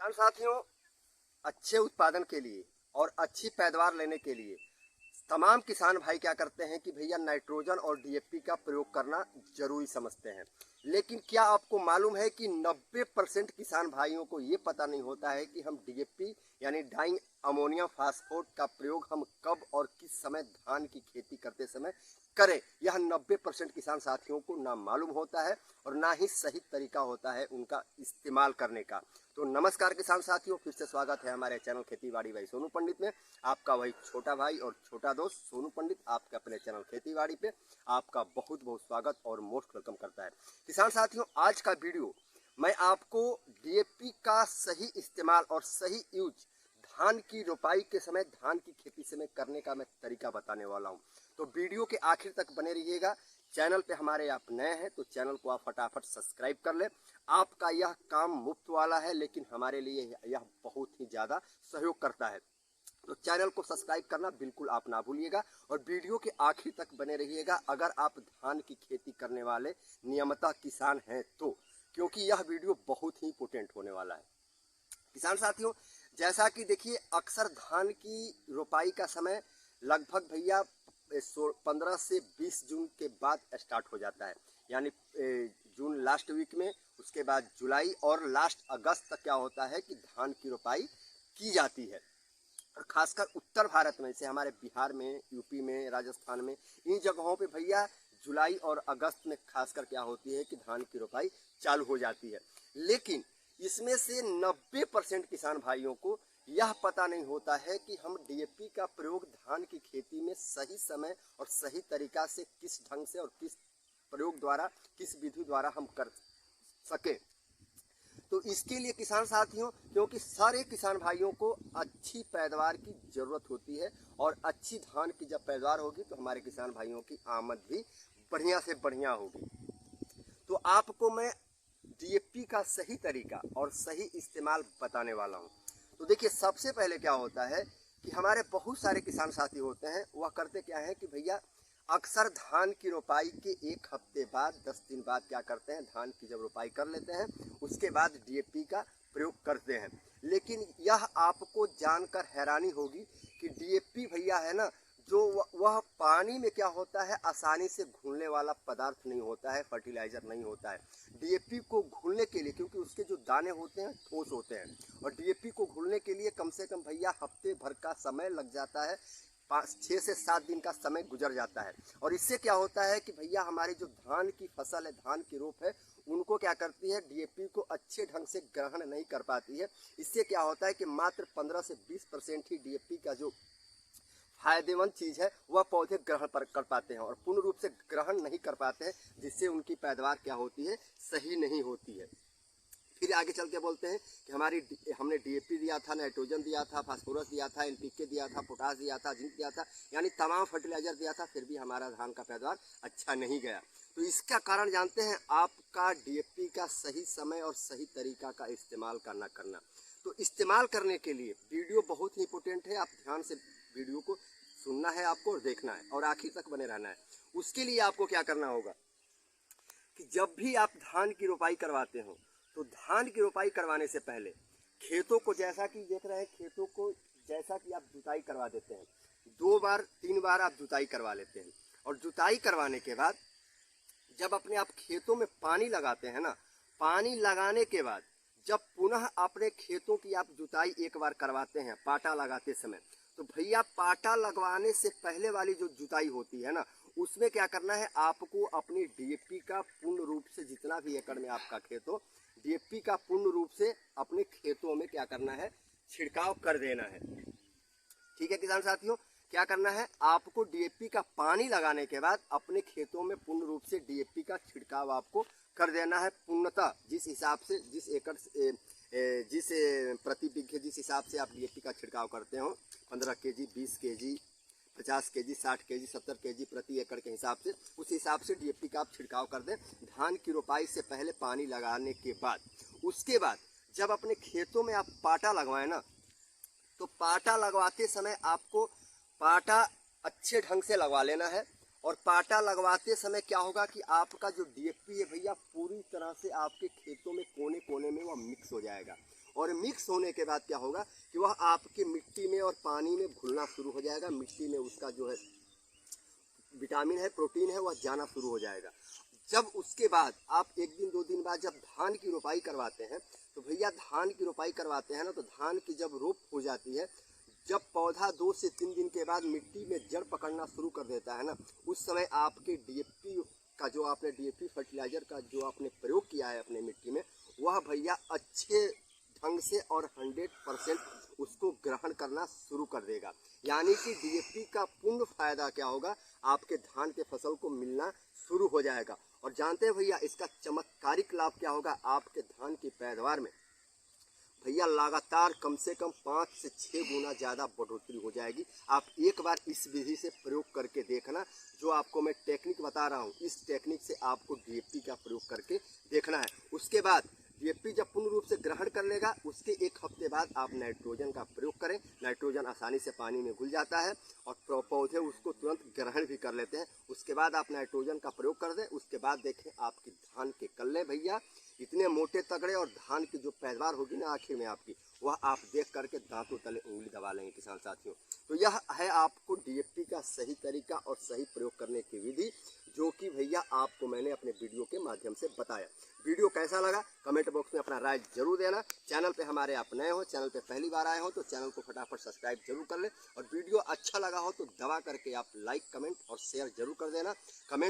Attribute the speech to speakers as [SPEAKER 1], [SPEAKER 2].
[SPEAKER 1] किसान साथियों, अच्छे उत्पादन के लिए और अच्छी पैदावार लेने के लिए तमाम किसान भाई क्या करते हैं कि भैया नाइट्रोजन और डीएपी का प्रयोग करना जरूरी समझते हैं। लेकिन क्या आपको मालूम है कि 90% किसान भाइयों को ये पता नहीं होता है कि हम डीएपी यानी डाइंग अमोनियम फास्फोट का प्रयोग हम कब और किस समय धान की खेती करते समय करें। यह 90% किसान साथियों को ना मालूम होता है और ना ही सही तरीका होता है उनका इस्तेमाल करने का। तो नमस्कार किसान साथियों, फिर से स्वागत है हमारे चैनल खेती बाड़ी भाई सोनू पंडित में। आपका वही छोटा भाई और छोटा दोस्त सोनू पंडित आपके अपने चैनल खेती बाड़ी पे आपका बहुत बहुत स्वागत और मोस्ट वेलकम करता है। किसान साथियों, आज का वीडियो मैं आपको डीएपी का सही इस्तेमाल और सही यूज धान की रोपाई के समय, धान की खेती समय करने का मैं तरीका बताने वाला हूँ। तो वीडियो के आखिर तक बने रहिएगा। चैनल पे हमारे आप नए हैं तो चैनल को आप फटाफट सब्सक्राइब कर लें। आपका यह काम मुफ्त वाला है, लेकिन हमारे लिए यह बहुत ही ज़्यादा सहयोग करता है। तो चैनल को सब्सक्राइब करना बिल्कुल आप ना भूलिएगा और वीडियो के आखिर तक बने रहिएगा अगर आप धान की खेती करने वाले नियमित किसान हैं तो, क्योंकि यह वीडियो बहुत ही इंपोर्टेंट होने वाला है। किसान साथियों, जैसा कि देखिए, अक्सर धान की रोपाई का समय लगभग भैया 15 से 20 जून के बाद स्टार्ट हो जाता है। यानी जून लास्ट वीक में, उसके बाद जुलाई और लास्ट अगस्त तक क्या होता है कि धान की रोपाई की जाती है। और खासकर उत्तर भारत में, जैसे हमारे बिहार में, यूपी में, राजस्थान में, इन जगहों पे भैया जुलाई और अगस्त में खासकर क्या होती है कि धान की रोपाई चालू हो जाती है। लेकिन इसमें से 90% किसान भाइयों को यह पता नहीं होता है कि हम डीएपी का प्रयोग धान की खेती में सही समय और सही तरीका से किस ढंग से और किस प्रयोग द्वारा, किस विधि द्वारा हम कर सकें। तो इसके लिए किसान साथियों, क्योंकि सारे किसान भाइयों को अच्छी पैदावार की ज़रूरत होती है और अच्छी धान की जब पैदावार होगी तो हमारे किसान भाइयों की आमद भी बढ़िया से बढ़िया होगी। तो आपको मैं डीएपी का सही तरीका और सही इस्तेमाल बताने वाला हूँ। तो देखिए, सबसे पहले क्या होता है कि हमारे बहुत सारे किसान साथी होते हैं, वह करते क्या है कि भैया अक्सर धान की रोपाई के 1 हफ्ते बाद, 10 दिन बाद क्या करते हैं, धान की जब रोपाई कर लेते हैं उसके बाद डीएपी का प्रयोग करते हैं। लेकिन यह आपको जानकर हैरानी होगी कि डीएपी भैया है ना, जो वह पानी में क्या होता है, आसानी से घुलने वाला पदार्थ नहीं होता है, फर्टिलाइज़र नहीं होता है। डीएपी को घुलने के लिए, क्योंकि उसके जो दाने होते हैं ठोस होते हैं, और डीएपी को घुलने के लिए कम से कम भैया हफ्ते भर का समय लग जाता है, 6 से 7 दिन का समय गुजर जाता है। और इससे क्या होता है कि भैया हमारी जो धान की फसल है, धान की रोप है, उनको क्या करती है, डीएपी को अच्छे ढंग से ग्रहण नहीं कर पाती है। इससे क्या होता है कि मात्र 15 से 20% ही डीएपी का जो फायदेमंद चीज़ है वह पौधे ग्रहण कर पाते हैं और पूर्ण रूप से ग्रहण नहीं कर पाते हैं, जिससे उनकी पैदावार क्या होती है, सही नहीं होती है। फिर आगे चल के बोलते हैं कि हमने डीएपी दिया था, नाइट्रोजन दिया था, फास्फोरस दिया था, एनपीके दिया था, पोटास दिया था, जिंक दिया था, यानी तमाम फर्टिलाइजर दिया था, फिर भी हमारा धान का पैदावार अच्छा नहीं गया। तो इसका कारण जानते हैं, आपका डीएपी का सही समय और सही तरीका का इस्तेमाल करना। तो इस्तेमाल करने के लिए वीडियो बहुत ही इंपॉर्टेंट है, आप ध्यान से वीडियो को सुनना है आपको और देखना है और आखिर तक बने रहना है। उसके लिए आपको क्या करना होगा कि जब भी आप धान की रोपाई करवाते हो तो धान की रोपाई करवाने से पहले खेतों को, जैसा कि देख रहे हैं, खेतों को जैसा कि आप जुताई करवा देते हैं, 2 बार 3 बार आप जुताई करवा लेते हैं। और जुताई करवाने के बाद जब अपने आप खेतों में पानी लगाते हैं ना, पानी लगाने के बाद जब पुनः अपने खेतों की आप जुताई एक बार करवाते हैं पाटा लगाते समय, तो भैया पाटा लगवाने से पहले वाली जो जुताई होती है ना, उसमें क्या करना है, आपको अपनी डीएपी का पूर्ण रूप से, जितना भी एकड़ में आपका खेत हो, डीएपी का पूर्ण रूप से अपने खेतों में क्या करना है, छिड़काव कर देना है। ठीक है किसान साथियों, क्या करना है, आपको डीएपी का पानी लगाने के बाद अपने खेतों में पूर्ण रूप से डीएपी का छिड़काव आपको कर देना है। पूर्णतः जिस हिसाब से, जिस एकड़ से, जिस प्रति बीघे जिस हिसाब से आप डीएपी का छिड़काव करते हो, 15 KG, 20 KG, 50 KG, 60 KG, 70 KG प्रति एकड़ के हिसाब से, उस हिसाब से डीएपी का आप छिड़काव कर दें धान की रोपाई से पहले पानी लगाने के बाद। उसके बाद जब अपने खेतों में आप पाटा लगवाएं ना, तो पाटा लगवाते समय आपको पाटा अच्छे ढंग से लगवा लेना है। और पाटा लगवाते समय क्या होगा कि आपका जो डीएपी है भैया पूरी तरह से आपके खेतों में कोने कोने में वह मिक्स हो जाएगा। और मिक्स होने के बाद क्या होगा कि वह आपकी मिट्टी में और पानी में घुलना शुरू हो जाएगा। मिट्टी में उसका जो है विटामिन है, प्रोटीन है, वह जाना शुरू हो जाएगा। जब उसके बाद आप 1 दिन 2 दिन बाद जब धान की रोपाई करवाते हैं, तो भैया धान की रोपाई करवाते हैं ना, तो धान की जब रोप हो जाती है, जब पौधा 2 से 3 दिन के बाद मिट्टी में जड़ पकड़ना शुरू कर देता है ना, उस समय आपके डीएपी का जो आपने डीएपी फर्टिलाइजर का जो आपने प्रयोग किया है अपने मिट्टी में, वह भैया अच्छे ढंग से और 100% उसको ग्रहण करना शुरू कर देगा। यानी कि डीएपी का पूर्ण फायदा क्या होगा, आपके धान के फसल को मिलना शुरू हो जाएगा। और जानते हैं भैया इसका चमत्कारिक लाभ क्या होगा, आपके धान की पैदावार में भैया लगातार कम से कम 5 से 6 गुना ज़्यादा बढ़ोतरी हो जाएगी। आप एक बार इस विधि से प्रयोग करके देखना, जो आपको मैं टेक्निक बता रहा हूँ, इस टेक्निक से आपको डीएपी का प्रयोग करके देखना है। उसके बाद डीएपी जब पूर्ण रूप से ग्रहण कर लेगा, उसके 1 हफ्ते बाद आप नाइट्रोजन का प्रयोग करें। नाइट्रोजन आसानी से पानी में घुल जाता है और पौधे उसको तुरंत ग्रहण भी कर लेते हैं। उसके बाद आप नाइट्रोजन का प्रयोग कर दें। उसके बाद देखें आपकी धान के कल्ले भैया इतने मोटे तगड़े, और धान की जो पैदावार होगी ना आखिर में आपकी, वह आप देख करके दांतों तले उंगली दबा लेंगे किसान साथियों। तो यह है आपको डीएपी का सही तरीका और सही प्रयोग करने की विधि, जो कि भैया आपको मैंने अपने वीडियो के माध्यम से बताया। वीडियो कैसा लगा कमेंट बॉक्स में अपना राय जरूर देना। चैनल पे हमारे आप नए हो, चैनल पे पहली बार आए हो, तो चैनल को फटाफट सब्सक्राइब जरूर कर ले। और वीडियो अच्छा लगा हो तो दबा करके आप लाइक, कमेंट और शेयर जरूर कर देना। कमेंट